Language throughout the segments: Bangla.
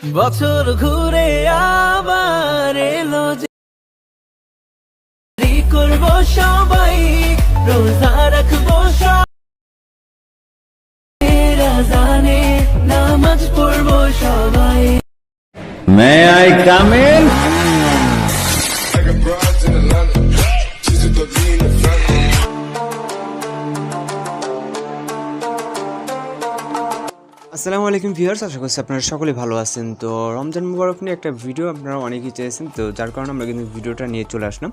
বছর ঘুরে আবার এলো যে করবো সবাই রোজা রাখবো জানে নামাজ পড়বো সবাই। May I come in? আসসালামু আলাইকুম ভিউয়ার্স, আশা করছি আপনারা সকলে ভালো আছেন। তো রমজান মুবারক নিয়ে একটা ভিডিও আপনারা অনেকেই চেয়েছেন, তো যার কারণে আমরা কিন্তু ভিডিওটা নিয়ে চলে আসলাম।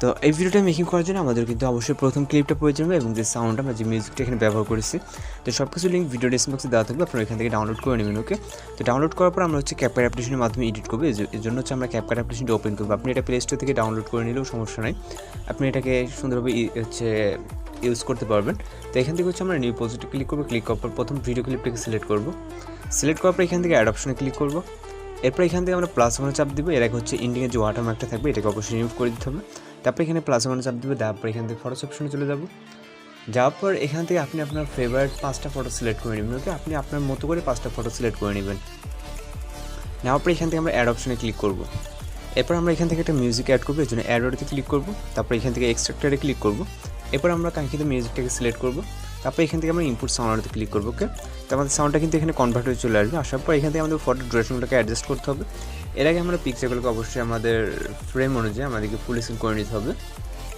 তো এই ভিডিওটা মেকিং করার জন্য আমাদের কিন্তু অবশ্যই প্রথম ক্লিপটা প্রয়োজন হবে এবং যে সাউন্ড আমরা যে মিউজিকটা এখানে ব্যবহার করেছি, তো সব কিছু লিঙ্ক ভিডিও ডিসক্রিপশন বক্সে দেওয়া থাকবে, আপনারা এখান থেকে ডাউনলোড করে নেবেন। ওকে, তো ডাউনলোড করার পর আমরা হচ্ছে ক্যাপকাট অ্যাপ্লিকেশনের মাধ্যমে এডিট করবো। এর জন্য হচ্ছে আমরা ক্যাপকাট অ্যাপ্লিকেশনটা ওপেন করবো। আপনি এটা প্লে স্টোর থেকে ডাউনলোড করে নিলেও সমস্যা নাই, আপনি এটাকে সুন্দরভাবে হচ্ছে ইউজ করতে পারবেন। তো এখান থেকে হচ্ছে আমরা নিউ প্রজেক্টে ক্লিক করবো। ক্লিক করার পর প্রথম ভিডিও ক্লিপটাকে সিলেক্ট করবো। সিলেক্ট করার পর এখান থেকে অ্যাড অপশনে ক্লিক করবো। এরপর এখান থেকে আমরা প্লাস ওয়ানে চাপ দিব। এর আগে হচ্ছে ইন্ডিংয়ের যে ওয়াটারমার্কটা থাকবে এটাকে অবশ্যই রিমুভ করে দিতে হবে। তারপর এখানে প্লাস ওয়ানে চাপ দিব। তারপর এখান থেকে ফটোস অপশনে চলে যাব। যাওয়ার পর এখান থেকে আপনি আপনার ফেভারিট 5টা ফটো সিলেক্ট করে নেবেন। ওকে, আপনি আপনার মতো করে 5টা ফটো সিলেক্ট করে নেবেন। নেওয়ার পর এখান থেকে আমরা অ্যাড অপশনে ক্লিক করব। এরপর আমরা এখান থেকে একটা মিউজিক অ্যাড করবো, এর জন্য অ্যাড অর্ডারে ক্লিক করব। তারপর এখান থেকে এক্সট্রাক্টরে ক্লিক করব। এরপর আমরা কাঙ্ক্ষিত মিউজিকটাকে সিলেক্ট করব। তারপর এখান থেকে আমরা ইনপুট সাউন্ডে ক্লিক করবো। ওকে, তো আমাদের সাউন্ডটা কিন্তু এখানে কনভার্ট হয়ে চলে আসবে। আসার পর এখান থেকে আমাদের ফটো ডিউরেশনগুলোকে অ্যাডজাস্ট করতে হবে। এর আগে আমরা পিকচারগুলোকে অবশ্যই আমাদের ফ্রেম অনুযায়ী আমাদেরকে ফুল স্ক্রিন করে নিতে হবে।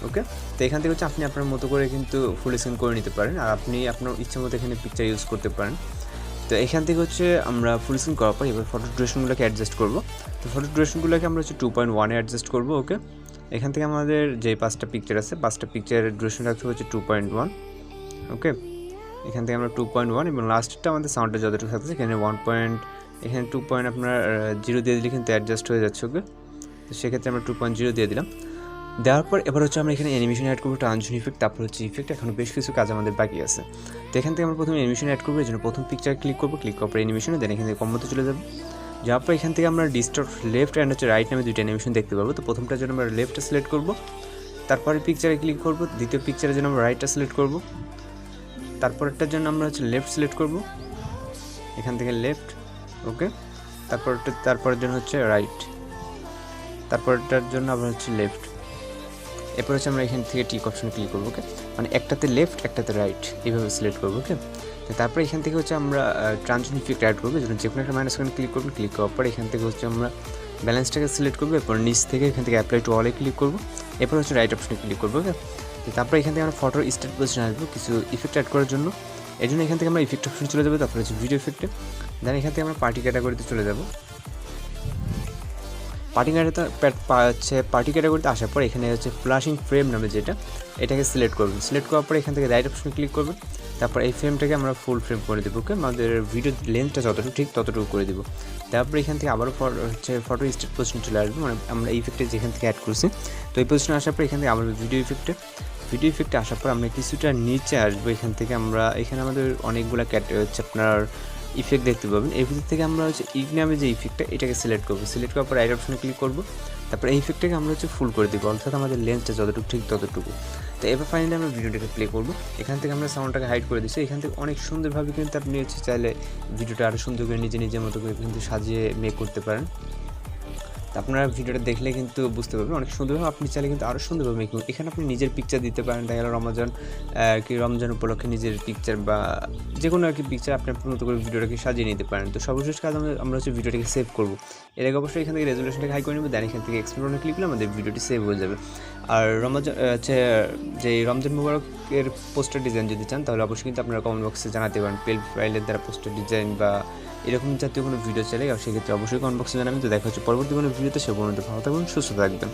ওকে, তো এখান থেকে হচ্ছে আপনি আপনার মতো করে কিন্তু ফুল স্ক্রিন করে নিতে পারেন, আর আপনি আপনার ইচ্ছা মতো এখানে পিকচার ইউজ করতে পারেন। তো এখান থেকে হচ্ছে আমরা ফুল স্ক্রিন করার পর এবার ফটো ডিউরেশনগুলোকে অ্যাডজাস্ট করবো। তো ফটো ডিউরেশনগুলোকে আমরা হচ্ছে 2.1 অ্যাডজাস্ট করবো। ওকে, এখান থেকে আমাদের যে 5টা পিকচার আছে 5টা পিকচারের ডিউরেশন রাখতে হচ্ছে 2.1। ওকে, এখান থেকে আমরা 2.1 এবং লাস্টটা আমাদের সাউন্ডটা যতটুকু থাকছে এখানে 1. এখানে 2. আপনার 0 দিয়ে দিলে কিন্তু অ্যাডজাস্ট হয়ে যাচ্ছে। ওকে, তো সেক্ষেত্রে আমরা 2.0 দিয়ে দিলাম। দেওয়ার পর এবার হচ্ছে আমরা এখানে অ্যানিমেশন অ্যাড করবো, ট্রানজিশন ইফেক্ট, তারপর হচ্ছে ইফেক্ট। এখন বেশ কিছু কাজ আমাদের বাকি আছে। তো এখান থেকে আমরা প্রথমে অ্যানিমেশন অ্যাড করবো, এই জন্য প্রথম পিকচার ক্লিক করবো। ক্লিক করার পর অ্যানিমেশনে দেন এখান থেকে কম্বোতে চলে যাবো। যাওয়ার পর এখান থেকে আমরা ডিস্টর্ট লেফট অ্যান্ড হচ্ছে রাইট নামে 2টা অ্যানিমেশন দেখতে পাবো। তো প্রথমটার জন্য আমরা লেফটটা সিলেক্ট করবো, তারপরে পিকচারে ক্লিক করবো। দ্বিতীয় পিকচারের জন্য আমরা রাইটটা সিলেক্ট করবো, তারপরটার জন্য আমরা হচ্ছে লেফট সিলেক্ট করব, এখান থেকে লেফট। ওকে, তারপরের জন্য হচ্ছে রাইট, তারপরটার জন্য আবার হচ্ছে লেফট। এরপর হচ্ছে আমরা এখান থেকে টিক অপশনে ক্লিক করবো। ওকে, মানে একটাতে লেফট একটাতে রাইট এইভাবে সিলেক্ট করবো। ওকে, তারপরে এখান থেকে হচ্ছে আমরা ট্রানজিশন ইফেক্ট অ্যাড করবো, যেন যে কোনো একটা মাইনাস ওয়ানে ক্লিক করবো। ক্লিক করার পর এখান থেকে হচ্ছে আমরা ব্যালেন্সটাকে সিলেক্ট করবো। এরপর নিচ থেকে এখান থেকে অ্যাপ্লাই টু অলে ক্লিক করবো। এরপর হচ্ছে রাইট অপশনে ক্লিক করবো। ওকে, তারপরে এখান থেকে আমরা ফটোর স্টার্ট পজিশন আসবো কিছু ইফেক্ট অ্যাড করার জন্য। এই জন্য এখান থেকে আমরা ইফেক্ট অপশনে চলে যাবো। তারপরে হচ্ছে ভিডিও ইফেক্টে, দেন এখান থেকে আমরা পার্টি ক্যাটাগরিতে চলে যাবো। পার্টি ক্যাটাগরিতে আসার পর এখানে হচ্ছে ফ্ল্যাশিং ফ্রেম নামে যেটা, এটাকে সিলেক্ট করবেন। সিলেক্ট করার পর এখান থেকে রাইট অপশনে ক্লিক করবেন। তারপর এই ফ্রেমটাকে আমরা ফুল ফ্রেম করে দেবো। ওকে, আমাদের ভিডিও লেন্থটা যতটুকু ঠিক ততটুকু করে দেবো। তারপর এখান থেকে আবারও হচ্ছে ফটো স্টার্ট পজিশন চলে আসবে, মানে আমরা এই ইফেক্টে যেখান থেকে অ্যাড করছি। তো এই পজিশনে আসার পর এখান থেকে আবার ভিডিও ইফেক্টে আসার পর আমরা কিছুটা নিচে আসবো। এখান থেকে আমরা এখানে আমাদের অনেকগুলো হচ্ছে আপনার ইফেক্ট দেখতে পাবেন। এর ভিতর থেকে আমরা হচ্ছে ইগ নামে যে ইফেক্টটা এটাকে সিলেক্ট করবো। সিলেক্ট করার পর রাইট অপশনে ক্লিক করবো। তারপর এই ইফেক্টটাকে আমরা হচ্ছে ফুল করে দেবো, অর্থাৎ আমাদের লেন্সটা যতটুকু ঠিক ততটুকু। তো এবার ফাইনালি আমরা ভিডিওটাকে প্লে করবো। এখান থেকে আমরা সাউন্ডটাকে হাইড করে দিচ্ছি। এখান থেকে অনেক সুন্দরভাবে কিন্তু আপনি হচ্ছে চাইলে ভিডিওটা আরও সুন্দর করে নিজের মতো করে কিন্তু সাজিয়ে মেক করতে পারেন। আপনারা ভিডিওটা দেখলে কিন্তু বুঝতে পারবেন অনেক সুন্দরভাবে। আপনি চাইলে কিন্তু আরও সুন্দরভাবে মেক, এখানে আপনি নিজের পিকচার দিতে পারেন। দেখা গেল রমজান উপলক্ষে নিজের পিকচার বা যে কোনো আর কি পিকচার আপনি আপনার মতো করে ভিডিওটাকে সাজিয়ে নিতে পারেন। তো সর্বশেষ কাজ আমরা হচ্ছে ভিডিওটাকে সেভ করবো। এর আগে অবশ্যই এখান থেকে রেজুলেশনটাকে হাই করে নেবো, দেন এখান থেকে এক্সপ্লোরে ক্লিক করলে আমাদের ভিডিওটি সেভ হয়ে যাবে। আর যে রমজান মুবারকের পোস্টার ডিজাইন যদি চান তাহলে অবশ্যই কিন্তু আপনারা কমেন্ট বক্সে জানাতে পারেন। পেল ফাইলের দ্বারা পোস্টার ডিজাইন বা এরকম জাতীয় কোনো ভিডিও চাইলে সেক্ষেত্রে অবশ্যই কমেন্ট বক্সে জানাবেন। তো দেখা হচ্ছে পরবর্তী কোনো ভিডিওতে। সে পর্যন্ত ভালো থাকবেন, সুস্থ থাকবেন।